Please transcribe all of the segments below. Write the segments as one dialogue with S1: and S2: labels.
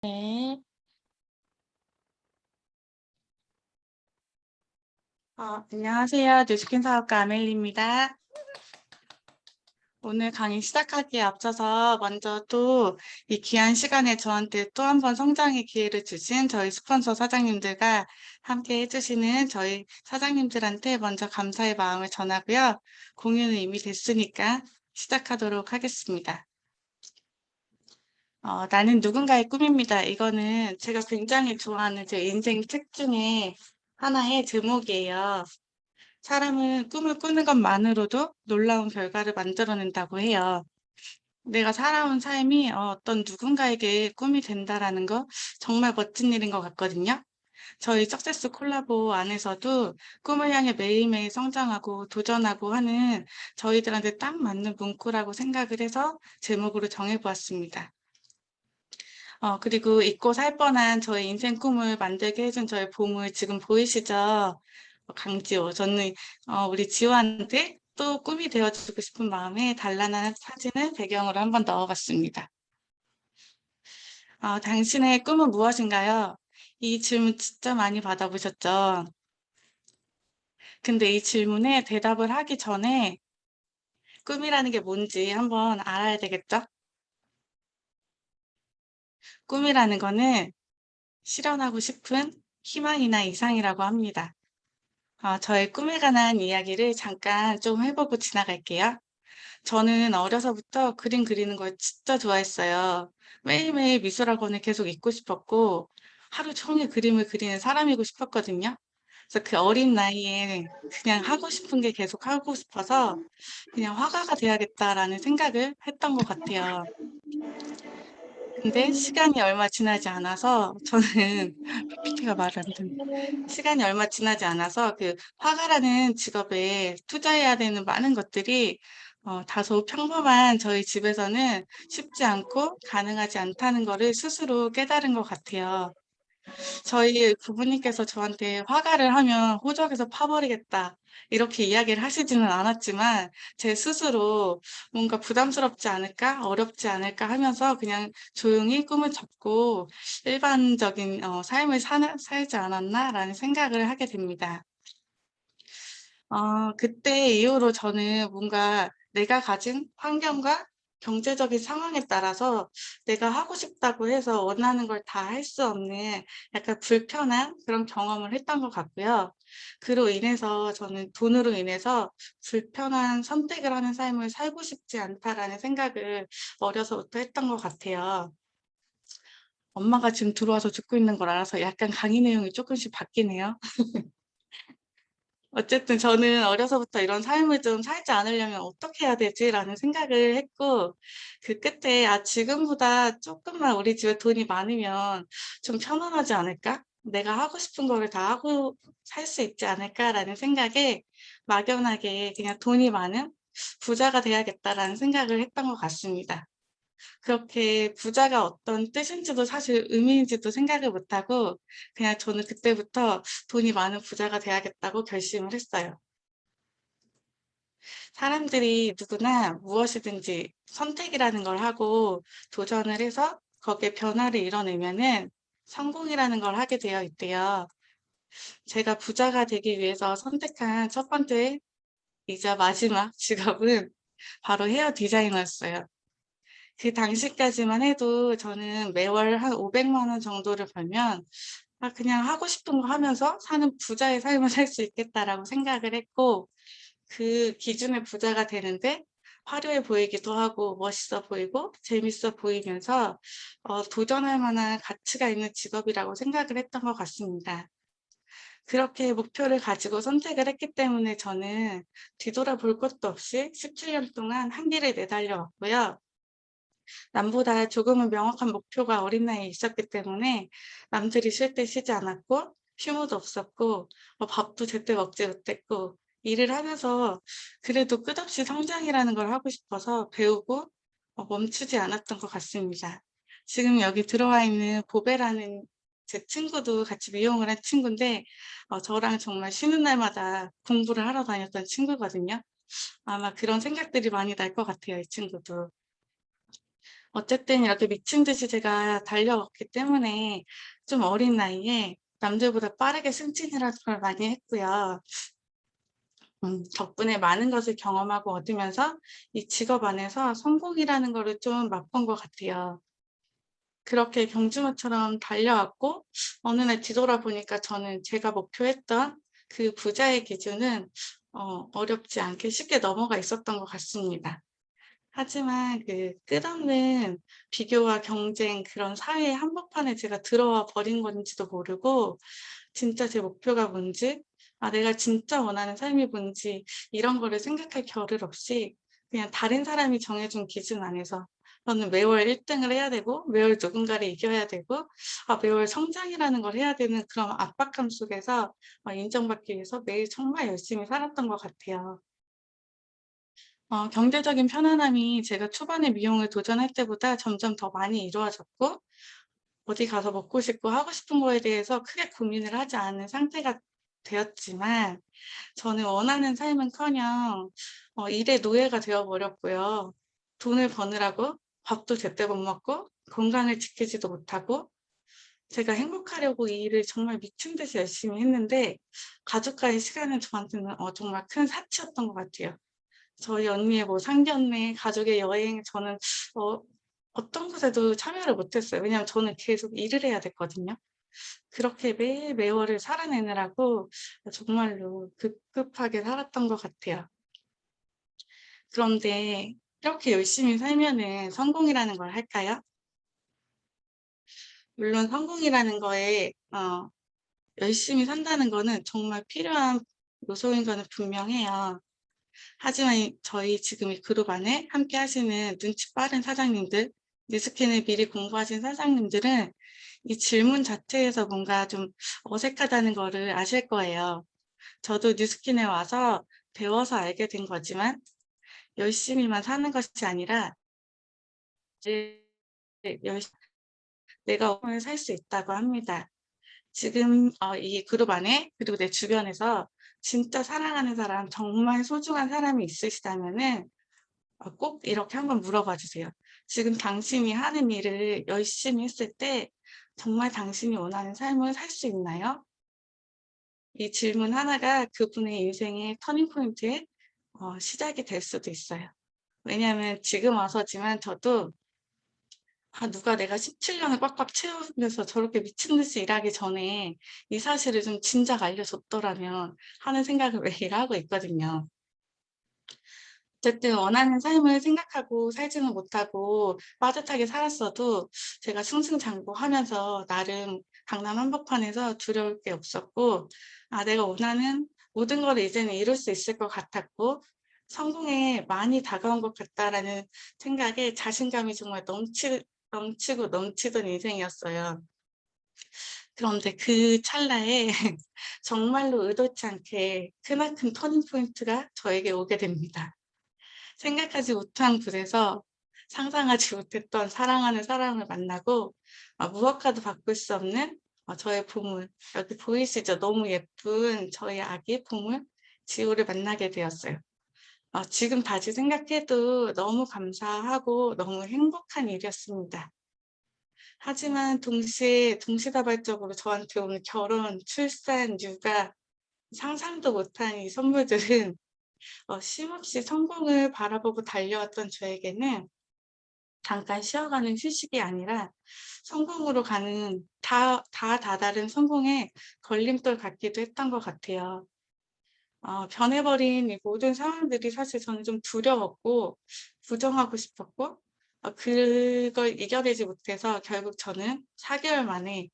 S1: 네. 안녕하세요. 뉴스킨 사업가 아멜리입니다. 오늘 강의 시작하기에 앞서서 먼저 또 이 귀한 시간에 저한테 또 한 번 성장의 기회를 주신 저희 스폰서 사장님들과 함께 해주시는 저희 사장님들한테 먼저 감사의 마음을 전하고요. 공유는 이미 됐으니까 시작하도록 하겠습니다. 나는 누군가의 꿈입니다. 이거는 제가 굉장히 좋아하는 제 인생 책 중에 하나의 제목이에요. 사람은 꿈을 꾸는 것만으로도 놀라운 결과를 만들어낸다고 해요. 내가 살아온 삶이 어떤 누군가에게 꿈이 된다라는 거 정말 멋진 일인 것 같거든요. 저희 석세스 콜라보 안에서도 꿈을 향해 매일매일 성장하고 도전하고 하는 저희들한테 딱 맞는 문구라고 생각을 해서 제목으로 정해보았습니다. 그리고 잊고 살 뻔한 저의 인생 꿈을 만들게 해준 저의 보물 지금 보이시죠? 강지호. 저는 우리 지호한테 또 꿈이 되어주고 싶은 마음에 단란한 사진을 배경으로 한번 넣어봤습니다. 당신의 꿈은 무엇인가요? 이 질문 진짜 많이 받아보셨죠? 근데 이 질문에 대답을 하기 전에 꿈이라는 게 뭔지 한번 알아야 되겠죠? 꿈이라는 거는 실현하고 싶은 희망이나 이상이라고 합니다. 저의 꿈에 관한 이야기를 잠깐 좀 해보고 지나갈게요. 저는 어려서부터 그림 그리는 걸 진짜 좋아했어요. 매일매일 미술학원을 계속 있고 싶었고, 하루 종일 그림을 그리는 사람이고 싶었거든요. 그래서 그 어린 나이에 그냥 하고 싶은 게 계속 하고 싶어서 그냥 화가가 돼야겠다라는 생각을 했던 것 같아요. 근데 시간이 얼마 지나지 않아서 저는 PPT가 말을 안 되네. 시간이 얼마 지나지 않아서 그 화가라는 직업에 투자해야 되는 많은 것들이 다소 평범한 저희 집에서는 쉽지 않고 가능하지 않다는 거를 스스로 깨달은 것 같아요. 저희 부모님께서 저한테 "화가를 하면 호적에서 파버리겠다." 이렇게 이야기를 하시지는 않았지만 제 스스로 '뭔가 부담스럽지 않을까? 어렵지 않을까?' 하면서 그냥 조용히 꿈을 접고 '일반적인 삶을 사는 살지 않았나?'라는 생각을 하게 됩니다. 그때 이후로 저는 뭔가 내가 가진 환경과 경제적인 상황에 따라서 내가 하고 싶다고 해서 원하는 걸 다 할 수 없는 약간 불편한 그런 경험을 했던 것 같고요. 그로 인해서 저는 돈으로 인해서 '불편한 선택을 하는 삶을 살고 싶지 않다.'라는 생각을 어려서부터 했던 것 같아요. 엄마가 지금 들어와서 듣고 있는 걸 알아서 약간 강의 내용이 조금씩 바뀌네요. 어쨌든 저는 어려서부터 '이런 삶을 좀 살지 않으려면 어떻게 해야 되지?'라는 생각을 했고 그 끝에 '아 지금보다 조금만 우리 집에 돈이 많으면 좀 편안하지 않을까? 내가 하고 싶은 거를 다 하고 살 수 있지 않을까?'라는 생각에 막연하게 그냥 '돈이 많은 부자가 돼야겠다.'라는 생각을 했던 것 같습니다. 그렇게 부자가 어떤 뜻인지도 사실 의미인지도 생각을 못 하고 그냥 저는 그때부터 '돈이 많은 부자가 돼야겠다.'고 결심을 했어요. 사람들이 누구나 무엇이든지 선택이라는 걸 하고 도전을 해서 거기에 변화를 이뤄내면은 성공이라는 걸 하게 되어 있대요. 제가 부자가 되기 위해서 선택한 첫 번째 이자 마지막 직업은 바로 헤어 디자이너였어요. 그 당시까지만 해도 저는 매월 한 500만 원 정도를 벌면 그냥 하고 싶은 거 하면서 사는 부자의 삶을 살 수 있겠다.'라고 생각을 했고 그 기준의 부자가 되는데 화려해 보이기도 하고 멋있어 보이고 재밌어 보이면서 도전할 만한 가치가 있는 직업이라고 생각을 했던 것 같습니다. 그렇게 목표를 가지고 선택을 했기 때문에 저는 뒤돌아볼 것도 없이 17년 동안 한 길을 내달려 왔고요. 남보다 조금은 명확한 목표가 어린 나이에 있었기 때문에 남들이 쉴 때 쉬지 않았고 휴무도 없었고 밥도 제때 먹지 못했고 일을 하면서 그래도 끝없이 성장이라는 걸 하고 싶어서 배우고 멈추지 않았던 것 같습니다. 지금 여기 들어와 있는 보배라는 제 친구도 같이 미용을 한 친구인데 저랑 정말 쉬는 날마다 공부를 하러 다녔던 친구거든요. 아마 그런 생각들이 많이 날 것 같아요, 이 친구도. 어쨌든 이렇게 미친 듯이 제가 달려왔기 때문에 좀 어린 나이에 남들보다 빠르게 승진이라는 걸 많이 했고요. 덕분에 많은 것을 경험하고 얻으면서 이 직업 안에서 성공이라는 거를 좀 맛본 것 같아요. 그렇게 경주마처럼 달려왔고 어느 날 뒤돌아보니까 저는 제가 목표했던 그 부자의 기준은 어렵지 않게 쉽게 넘어가 있었던 것 같습니다. 하지만 그 끝없는 비교와 경쟁 그런 사회의 한복판에 제가 들어와 버린 건지도 모르고 진짜 제 목표가 뭔지 내가 진짜 원하는 삶이 뭔지 이런 거를 생각할 겨를 없이 그냥 다른 사람이 정해 준 기준 안에서 저는 매월 1 등을 해야 되고 매월 누군가를 이겨야 되고 매월 성장이라는 걸 해야 되는 그런 압박감 속에서 인정받기 위해서 매일 정말 열심히 살았던 것 같아요. 경제적인 편안함이 제가 초반에 미용을 도전할 때보다 점점 더 많이 이루어졌고 어디 가서 먹고 싶고 하고 싶은 거에 대해서 크게 고민을 하지 않은 상태가 되었지만 저는 원하는 삶은커녕 일의 노예가 되어 버렸고요. 돈을 버느라고 밥도 제때 못 먹고 건강을 지키지도 못하고 제가 행복하려고 이 일을 정말 미친 듯이 열심히 했는데 가족과의 시간은 저한테는 정말 큰 사치였던 것 같아요. 저희 언니의 뭐 상견례, 가족의 여행 저는 어 어떤 곳에도 참여를 못 했어요. 왜냐하면 저는 계속 일을 해야 됐거든요. 그렇게 매월을 살아내느라고 정말로 급급하게 살았던 것 같아요. 그런데 이렇게 열심히 살면은 성공이라는 걸 할까요? 물론 성공이라는 거에 열심히 산다는 거는 정말 필요한 요소인 거는 분명해요. 하지만 저희 지금 이 그룹 안에 함께 하시는 눈치 빠른 사장님들, 뉴스킨을 미리 공부하신 사장님들은 이 질문 자체에서 뭔가 좀 어색하다는 거를 아실 거예요. 저도 뉴스킨에 와서 배워서 알게 된 거지만 열심히만 사는 것이 아니라 이제 열 내가 오늘 살 수 있다고 합니다. 지금 이 그룹 안에 그리고 내 주변에서 진짜 사랑하는 사람, 정말 소중한 사람이 있으시다면은 꼭 이렇게 한번 물어봐 주세요. 지금 당신이 하는 일을 열심히 했을 때 정말 당신이 원하는 삶을 살 수 있나요? 이 질문 하나가 그분의 인생의 터닝 포인트의 시작이 될 수도 있어요. 왜냐하면 지금 와서지만 저도 누가 내가 17 년을 꽉꽉 채우면서 저렇게 미친 듯이 일하기 전에 이 사실을 좀 진작 알려줬더라면 하는 생각을 매일 하고 있거든요. 어쨌든 원하는 삶을 생각하고 살지는 못하고 빠듯하게 살았어도 제가 승승장구하면서 나름 강남 한복판에서 두려울 게 없었고 내가 원하는 모든 걸 이제는 이룰 수 있을 것 같았고 성공에 많이 다가온 것 같다라는 생각에 자신감이 정말 넘치고 넘치던 인생이었어요. 그런데 그 찰나에 정말로 의도치 않게 크나큰 터닝 포인트가 저에게 오게 됩니다. 생각하지 못한 곳에서 상상하지 못했던 사랑하는 사람을 만나고 무엇과도 바꿀 수 없는 저의 보물, 여기 보이시죠? 너무 예쁜 저희 아기 보물 지호를 만나게 되었어요. 지금 다시 생각해도 너무 감사하고 너무 행복한 일이었습니다. 하지만 동시에 동시다발적으로 저한테 오는 결혼, 출산, 육아 상상도 못한 이 선물들은 쉼없이 성공을 바라보고 달려왔던 저에게는 잠깐 쉬어가는 휴식이 아니라 성공으로 가는 다 다다른 성공의 걸림돌 같기도 했던 것 같아요. 변해버린 이 모든 상황들이 사실 저는 좀 두려웠고 부정하고 싶었고 그걸 이겨내지 못해서 결국 저는 4 개월 만에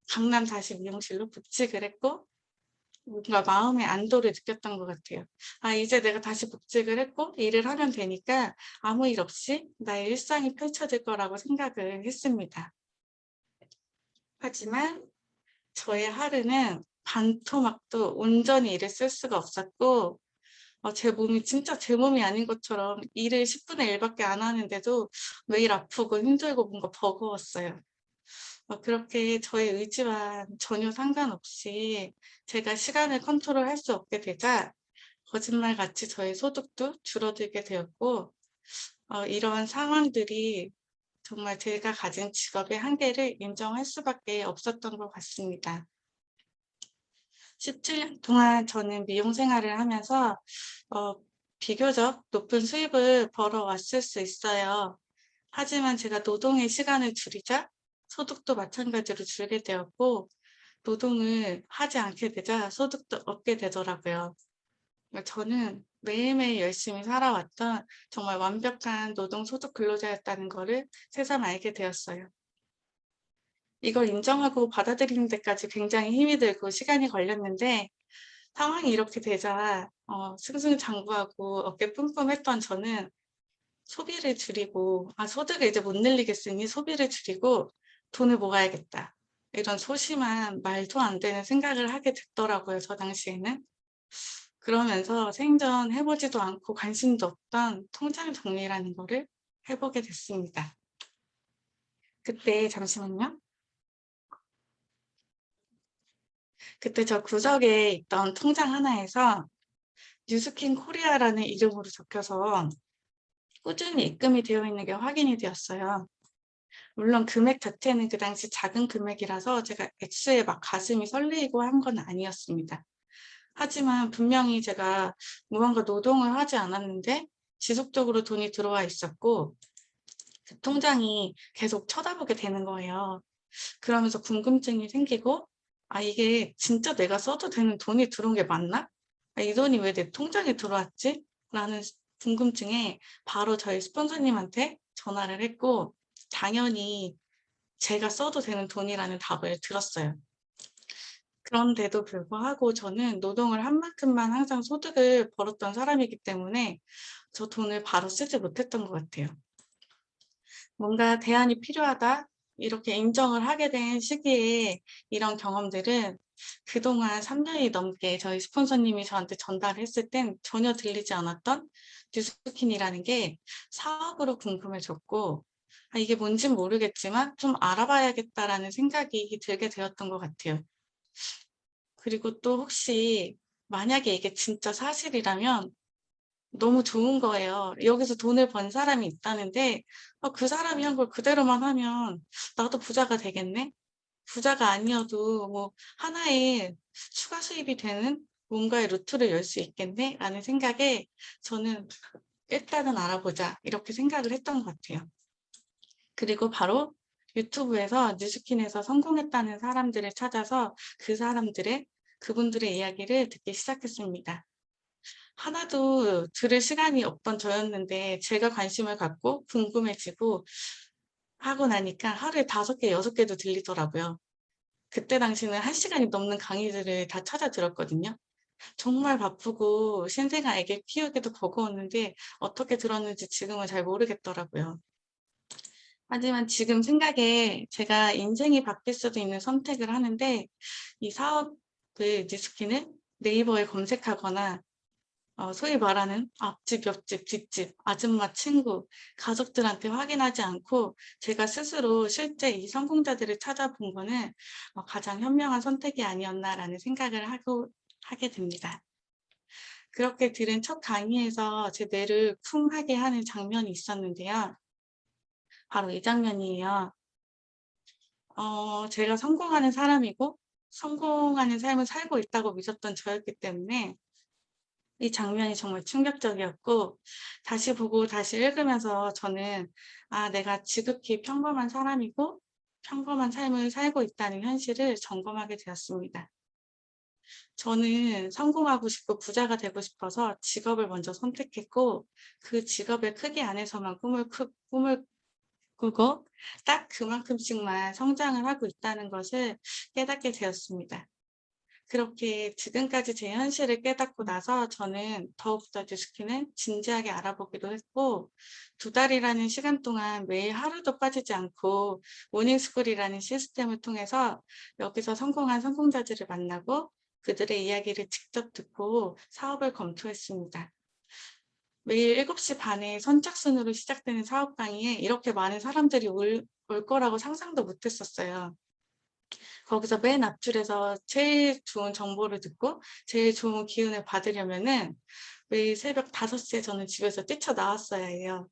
S1: 강남 다시 미용실로 복직을 했고 뭔가 마음의 안도를 느꼈던 것 같아요. 이제 내가 다시 복직을 했고 일을 하면 되니까 아무 일 없이 나의 일상이 펼쳐질 거라고 생각을 했습니다. 하지만 저의 하루는 반토막도 온전히 일을 쓸 수가 없었고 제 몸이 진짜 제 몸이 아닌 것처럼 일을 10 분의 1 밖에 안 하는데도 매일 아프고 힘들고 뭔가 버거웠어요. 그렇게 저의 의지와 전혀 상관없이 제가 시간을 컨트롤할 수 없게 되자 거짓말같이 저의 소득도 줄어들게 되었고 이런 상황들이 정말 제가 가진 직업의 한계를 인정할 수밖에 없었던 것 같습니다. 17년 동안 저는 미용 생활을 하면서 어 비교적 높은 수입을 벌어왔을 수 있어요. 하지만 제가 노동의 시간을 줄이자 소득도 마찬가지로 줄게 되었고, 노동을 하지 않게 되자 소득도 없게 되더라고요. 저는 매일매일 열심히 살아왔던 정말 완벽한 노동소득 근로자였다는 거를 새삼 알게 되었어요. 이걸 인정하고 받아들이는 데까지 굉장히 힘이 들고 시간이 걸렸는데, 상황이 이렇게 되자 승승장구하고 어깨 뿜뿜했던 저는 소비를 줄이고 '아 소득을 이제 못 늘리겠으니 소비를 줄이고 돈을 모아야겠다.' 이런 소심한 말도 안 되는 생각을 하게 됐더라고요, 저 당시에는. 그러면서 생전 보지도 않고 관심도 없던 통장 정리라는 거를 보게 됐습니다. 그때 잠시만요. 그때 저 구석에 있던 통장 하나에서 뉴스킨 코리아라는 이름으로 적혀서 꾸준히 입금이 되어 있는 게 확인이 되었어요. 물론 금액 자체는 그 당시 작은 금액이라서 제가 액수에 막 가슴이 설레이고 한 건 아니었습니다. 하지만 분명히 제가 무언가 노동을 하지 않았는데 지속적으로 돈이 들어와 있었고, 그 통장이 계속 쳐다보게 되는 거예요. 그러면서 궁금증이 생기고 '아 이게 진짜 내가 써도 되는 돈이 들어온 게 맞나? 아 이 돈이 왜 내 통장에 들어왔지?' 라는 궁금증에 바로 저희 스폰서님한테 전화를 했고, 당연히 제가 써도 되는 돈이라는 답을 들었어요. 그런데도 불구하고 저는 노동을 한 만큼만 항상 소득을 벌었던 사람이기 때문에 저 돈을 바로 쓰지 못했던 것 같아요. 뭔가 '대안이 필요하다.' 이렇게 인정을 하게 된 시기에 이런 경험들은 그동안 3 년이 넘게 저희 스폰서님이 저한테 전달했을 땐 전혀 들리지 않았던 뉴스킨이라는 게 사업으로 궁금해졌고, '아 이게 뭔진 모르겠지만 좀 알아봐야겠다.'라는 생각이 들게 되었던 것 같아요. 그리고 또 혹시 만약에 이게 진짜 사실이라면 너무 좋은 거예요. 여기서 돈을 번 사람이 있다는데 그 사람이 한 걸 그대로만 하면 '나도 부자가 되겠네. 부자가 아니어도 뭐 하나의 추가 수입이 되는 뭔가의 루트를 열 수 있겠네.'라는 생각에 저는 '일단은 알아보자.' 이렇게 생각을 했던 것 같아요. 그리고 바로 유튜브에서 뉴스킨에서 성공했다는 사람들을 찾아서 그분들의 이야기를 듣기 시작했습니다. 하나도 들을 시간이 없던 저였는데 제가 관심을 갖고 궁금해지고 하고 나니까 하루에 5개 6개도 들리더라고요. 그때 당시는 1 시간이 넘는 강의들을 다 찾아 들었거든요. 정말 바쁘고 신생아 애기 키우기도 버거웠는데 어떻게 들었는지 지금은 잘 모르겠더라고요. 하지만 지금 생각에 제가 인생이 바뀔 수도 있는 선택을 하는데, 이 사업을 뉴스킨을 네이버에 검색하거나 소위 말하는 앞집, 옆집, 뒷집, 아줌마, 친구, 가족들한테 확인하지 않고 제가 스스로 실제 이 성공자들을 찾아본 거는 가장 현명한 선택이 아니었나라는 생각을 하게 됩니다. 그렇게 들은 첫 강의에서 제 뇌를 쿵 하게 하는 장면이 있었는데요. 바로 이 장면이에요. 제가 성공하는 사람이고 성공하는 삶을 살고 있다고 믿었던 저였기 때문에 이 장면이 정말 충격적이었고, 다시 보고 다시 읽으면서 저는 '아 내가 지극히 평범한 사람이고 평범한 삶을 살고 있다는 현실을 점검하게 되었습니다.' 저는 성공하고 싶고 부자가 되고 싶어서 직업을 먼저 선택했고, 그 직업의 크기 안에서만 꿈을 꾸고 딱 그만큼씩만 성장을 하고 있다는 것을 깨닫게 되었습니다. 그렇게 지금까지 제 현실을 깨닫고 나서 저는 더욱더 뉴스킨을 진지하게 알아보기도 했고, 2달이라는 시간 동안 매일 하루도 빠지지 않고 모닝스쿨이라는 시스템을 통해서 여기서 성공한 성공자들을 만나고 그들의 이야기를 직접 듣고 사업을 검토했습니다. 매일 7시 반에 선착순으로 시작되는 사업 강의에 이렇게 많은 사람들이 올 거라고 상상도 못 했었어요. 거기서 맨 앞줄에서 제일 좋은 정보를 듣고 제일 좋은 기운을 받으려면은 매일 새벽 5시에 저는 집에서 뛰쳐나왔어야 해요.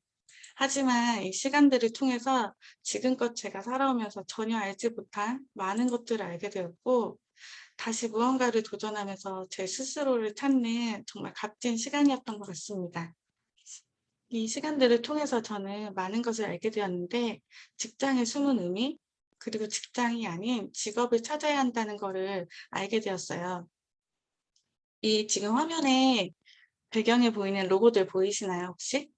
S1: 하지만 이 시간들을 통해서 지금껏 제가 살아오면서 전혀 알지 못한 많은 것들을 알게 되었고, 다시 무언가를 도전하면서 제 스스로를 찾는 정말 값진 시간이었던 것 같습니다. 이 시간들을 통해서 저는 많은 것을 알게 되었는데, 직장의 숨은 의미, 그리고 직장이 아닌 직업을 찾아야 한다는 거를 알게 되었어요. 이 지금 화면에 배경에 보이는 로고들 보이시나요, 혹시?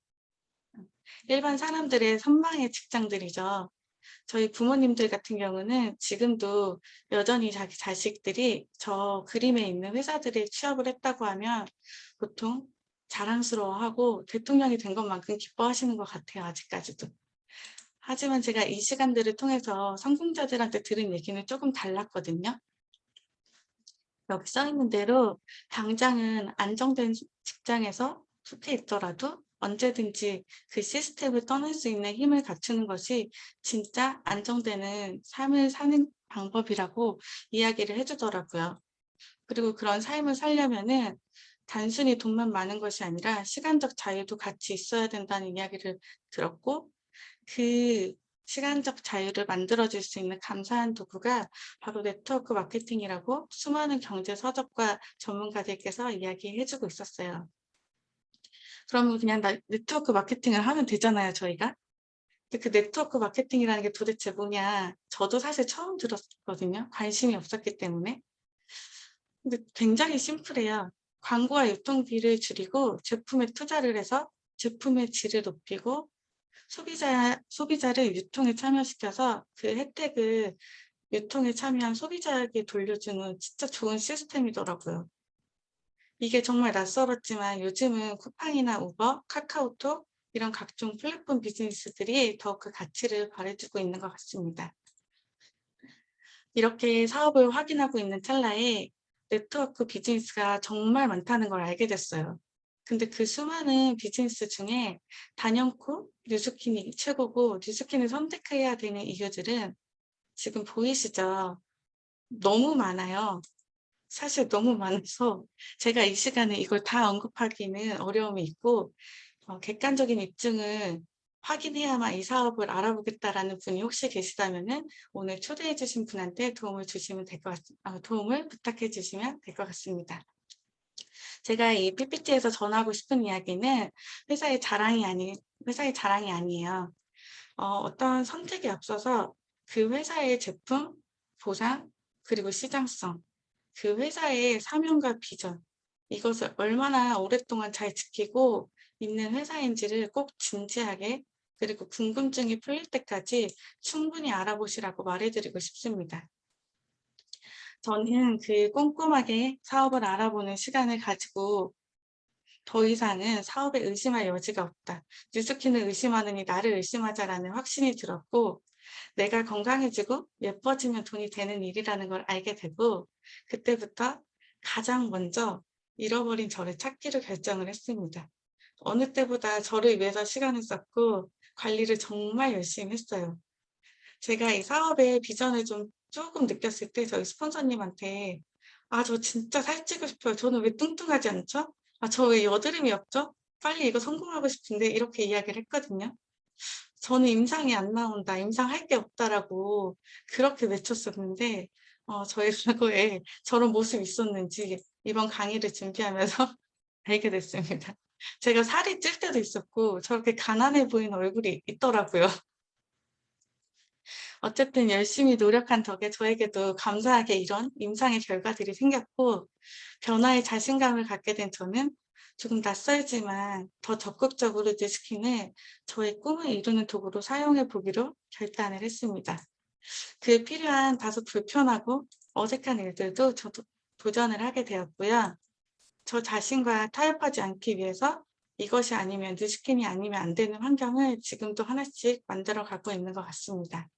S1: 일반 사람들의 선망의 직장들이죠. 저희 부모님들 같은 경우는 지금도 여전히 자기 자식들이 저 그림에 있는 회사들에 취업을 했다고 하면 보통 자랑스러워하고 대통령이 된 것만큼 기뻐하시는 것 같아요, 아직까지도. 하지만 제가 이 시간들을 통해서 성공자들한테 들은 얘기는 조금 달랐거든요. 여기 써 있는 대로 당장은 안정된 직장에서 속해 있더라도 언제든지 그 시스템을 떠날 수 있는 힘을 갖추는 것이 진짜 안정되는 삶을 사는 방법이라고 이야기를 해 주더라고요. 그리고 그런 삶을 살려면은 단순히 돈만 많은 것이 아니라 시간적 자유도 같이 있어야 된다는 이야기를 들었고, 그 시간적 자유를 만들어 줄 수 있는 감사한 도구가 바로 네트워크 마케팅이라고 수많은 경제 서적과 전문가들께서 이야기해 주고 있었어요. 그러면 그냥 네트워크 마케팅을 하면 되잖아요, 저희가. 근데 그 네트워크 마케팅이라는 게 도대체 뭐냐? 저도 사실 처음 들었거든요, 관심이 없었기 때문에. 근데 굉장히 심플해요. 광고와 유통비를 줄이고 제품에 투자를 해서 제품의 질을 높이고 소비자를 유통에 참여시켜서 그 혜택을 유통에 참여한 소비자에게 돌려주는 진짜 좋은 시스템이더라고요. 이게 정말 낯설었지만 요즘은 쿠팡이나 우버, 카카오톡 이런 각종 플랫폼 비즈니스들이 더욱 그 가치를 발휘해주고 있는 것 같습니다. 이렇게 사업을 확인하고 있는 찰나에 네트워크 비즈니스가 정말 많다는 걸 알게 됐어요. 근데 그 수많은 비즈니스 중에 단연코 뉴스킨이 최고고, 뉴스킨을 선택해야 되는 이유들은 지금 보이시죠? 너무 많아요. 사실 너무 많아서 제가 이 시간에 이걸 다 언급하기는 어려움이 있고, 객관적인 입증을 확인해야만 이 사업을 알아보겠다라는 분이 혹시 계시다면은 오늘 초대해 주신 분한테 도움을 부탁해 주시면 될 것 같습니다. 제가 이 PPT에서 전하고 싶은 이야기는 회사의 자랑이 아니 회사의 자랑이 아니에요. 어떤 선택에 앞서서 그 회사의 제품, 보상, 그리고 시장성, 그 회사의 사명과 비전, 이것을 얼마나 오랫동안 잘 지키고 있는 회사인지를 꼭 진지하게, 그리고 궁금증이 풀릴 때까지 충분히 알아보시라고 말해드리고 싶습니다. 저는 그 꼼꼼하게 사업을 알아보는 시간을 가지고 더 이상은 사업에 의심할 여지가 없다. 뉴스킨을 의심하느니 나를 의심하자라는 확신이 들었고, 내가 건강해지고 예뻐지면 돈이 되는 일이라는 걸 알게 되고, 그때부터 가장 먼저 잃어버린 저를 찾기로 결정을 했습니다. 어느 때보다 저를 위해서 시간을 썼고 관리를 정말 열심히 했어요. 제가 이 사업의 비전을 좀 조금 느꼈을 때 저희 스폰서님한테 "아 저 진짜 살찌고 싶어요. 저는 왜 뚱뚱하지 않죠? 아 저 왜 여드름이 없죠? 빨리 이거 성공하고 싶은데." 이렇게 이야기를 했거든요. 저는 "임상이 안 나온다. 임상할 게 없다."라고 그렇게 외쳤었는데, 저의 과거에 저런 모습이 있었는지 이번 강의를 준비하면서 알게 됐습니다. 제가 살이 찔 때도 있었고 저렇게 가난해 보이는 얼굴이 있더라고요. 어쨌든 열심히 노력한 덕에 저에게도 감사하게 이런 임상의 결과들이 생겼고, 변화에 자신감을 갖게 된 저는 조금 낯설지만 더 적극적으로 뉴스킨을 저의 꿈을 이루는 도구로 사용해 보기로 결단을 했습니다. 그 필요한 다소 불편하고 어색한 일들도 저도 도전을 하게 되었고요. 저 자신과 타협하지 않기 위해서 이것이 아니면 뉴스킨이 아니면 안 되는 환경을 지금도 하나씩 만들어 가고 있는 것 같습니다.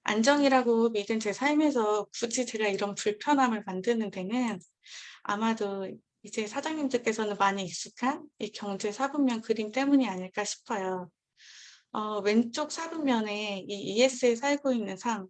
S1: 안정이라고 믿은 제 삶에서 굳이 제가 이런 불편함을 만드는 데는 아마도 이제 사장님들께서는 많이 익숙한 이 경제 사분면 그림 때문이 아닐까 싶어요. 왼쪽 사분면에 이 ES에 살고 있는 삶,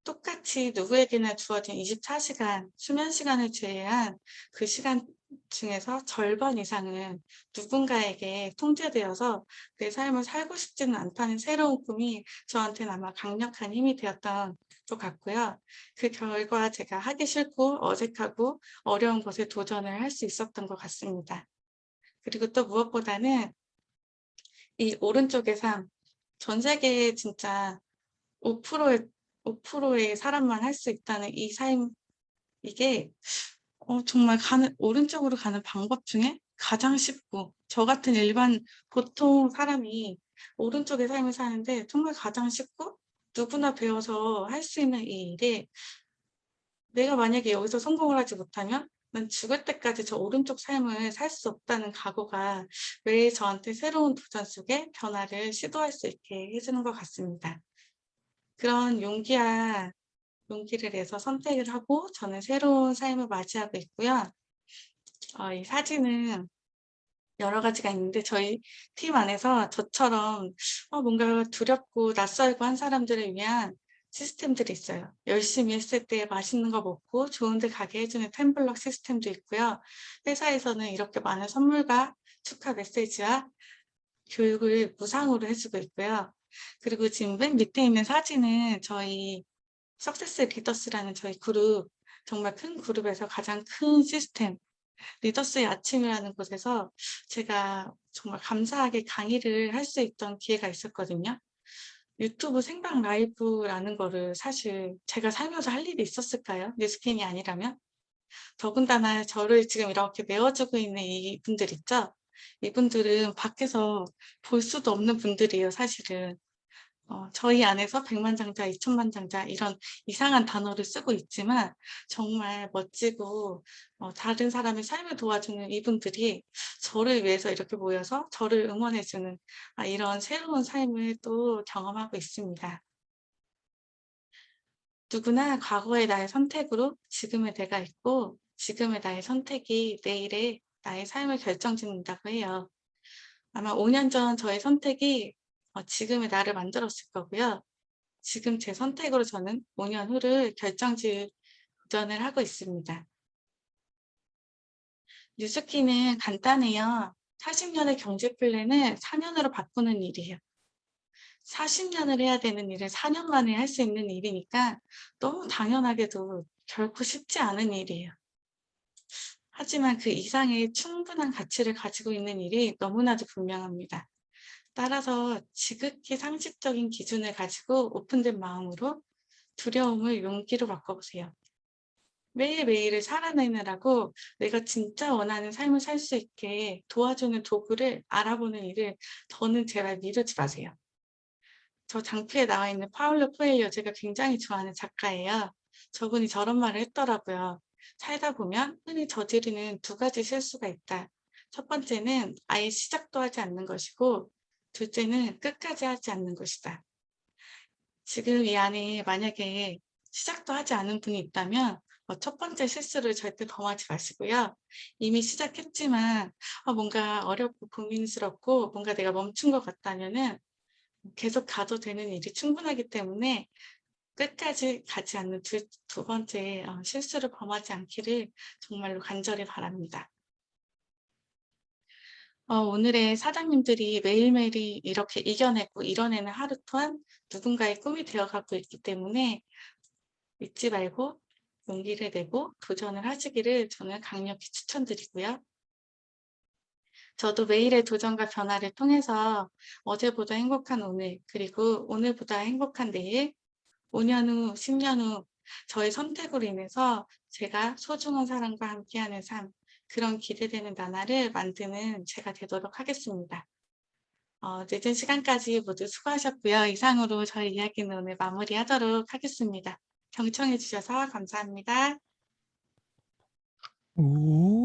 S1: 똑같이 누구에게나 주어진 24시간 수면 시간을 제외한 그 시간 중에서 절반 이상은 누군가에게 통제되어서 내 삶을 살고 싶지는 않다는 새로운 꿈이 저한테는 아마 강력한 힘이 되었던 것 같고요. 그 결과 제가 하기 싫고 어색하고 어려운 것에 도전을 할 수 있었던 것 같습니다. 그리고 또 무엇보다는 이 오른쪽의 삶, 전 세계에 진짜 5%의 5%의 사람만 할 수 있다는 이 삶, 이게 정말 가는 오른쪽으로 가는 방법 중에 가장 쉽고, 저 같은 일반 보통 사람이 오른쪽의 삶을 사는데 정말 가장 쉽고 누구나 배워서 할 수 있는 이 일에, 내가 만약에 여기서 성공을 하지 못하면 난 죽을 때까지 저 오른쪽 삶을 살 수 없다는 각오가 매일 저한테 새로운 도전 속에 변화를 시도할 수 있게 해 주는 것 같습니다. 그런 용기를 내서 선택을 하고 저는 새로운 삶을 맞이하고 있고요. 이 사진은 여러 가지가 있는데 저희 팀 안에서 저처럼 뭔가 두렵고 낯설고 한 사람들을 위한 시스템들이 있어요. 열심히 했을 때 맛있는 거 먹고 좋은 데 가게 해 주는 템블럭 시스템도 있고요. 회사에서는 이렇게 많은 선물과 축하 메시지와 교육을 무상으로 해 주고 있고요. 그리고 지금 맨 밑에 있는 사진은 저희 석세스 리더스라는 저희 그룹, 정말 큰 그룹에서 가장 큰 시스템, 리더스의 아침이라는 곳에서 제가 정말 감사하게 강의를 할 수 있던 기회가 있었거든요. 유튜브 생방 라이브라는 거를 사실 제가 살면서 할 일이 있었을까요? 뉴스캔이 아니라면? 더군다나 저를 지금 이렇게 메워주고 있는 이분들 있죠? 이분들은 밖에서 볼 수도 없는 분들이에요, 사실은. 저희 안에서 백만장자, 이천만장자 이런 이상한 단어를 쓰고 있지만 정말 멋지고 다른 사람의 삶을 도와주는 이분들이 저를 위해서 이렇게 모여서 저를 응원해 주는 이런 새로운 삶을 또 경험하고 있습니다. 누구나 과거의 나의 선택으로 지금의 내가 있고 지금의 나의 선택이 내일의 나의 삶을 결정짓는다고 해요. 아마 5년 전 저의 선택이 지금의 나를 만들었을 거고요. 지금 제 선택으로 저는 5년 후를 결정지을 도전을 하고 있습니다. 뉴스키는 간단해요. 40 년의 경제 플랜을 4 년으로 바꾸는 일이에요. 40 년을 해야 되는 일을 4년 만에 할 수 있는 일이니까 너무 당연하게도 결코 쉽지 않은 일이에요. 하지만 그 이상의 충분한 가치를 가지고 있는 일이 너무나도 분명합니다. 따라서 지극히 상식적인 기준을 가지고 오픈된 마음으로 두려움을 용기로 바꿔보세요. 매일매일을 살아내느라고 내가 진짜 원하는 삶을 살 수 있게 도와주는 도구를 알아보는 일을 더는 제발 미루지 마세요. 저 장피에 나와 있는 파울로 코엘료, 제가 굉장히 좋아하는 작가예요. 저분이 저런 말을 했더라고요. 살다 보면 흔히 저지르는 두 가지 실수가 있다. 첫 번째는 아예 시작도 하지 않는 것이고, 둘째는 끝까지 하지 않는 것이다. 지금 이 안에 만약에 시작도 하지 않은 분이 있다면 첫 번째 실수를 절대 범하지 마시고요. 이미 시작했지만 뭔가 어렵고 고민스럽고 뭔가 내가 멈춘 것 같다면은 계속 가도 되는 일이 충분하기 때문에 끝까지 가지 않는 두 번째 실수를 범하지 않기를 정말로 간절히 바랍니다. 오늘의 사장님들이 매일매일이 이렇게 이겨내고 이뤄내는 하루 또한 누군가의 꿈이 되어가고 있기 때문에 잊지 말고 용기를 내고 도전을 하시기를 저는 강력히 추천드리고요. 저도 매일의 도전과 변화를 통해서 어제보다 행복한 오늘, 그리고 오늘보다 행복한 내일, 5년 후, 10년 후 저의 선택으로 인해서 제가 소중한 사람과 함께하는 삶, 그런 기대되는 나날을 만드는 제가 되도록 하겠습니다. 늦은 시간까지 모두 수고하셨고요. 이상으로 저희 이야기는 오늘 마무리하도록 하겠습니다. 경청해 주셔서 감사합니다.
S2: 오.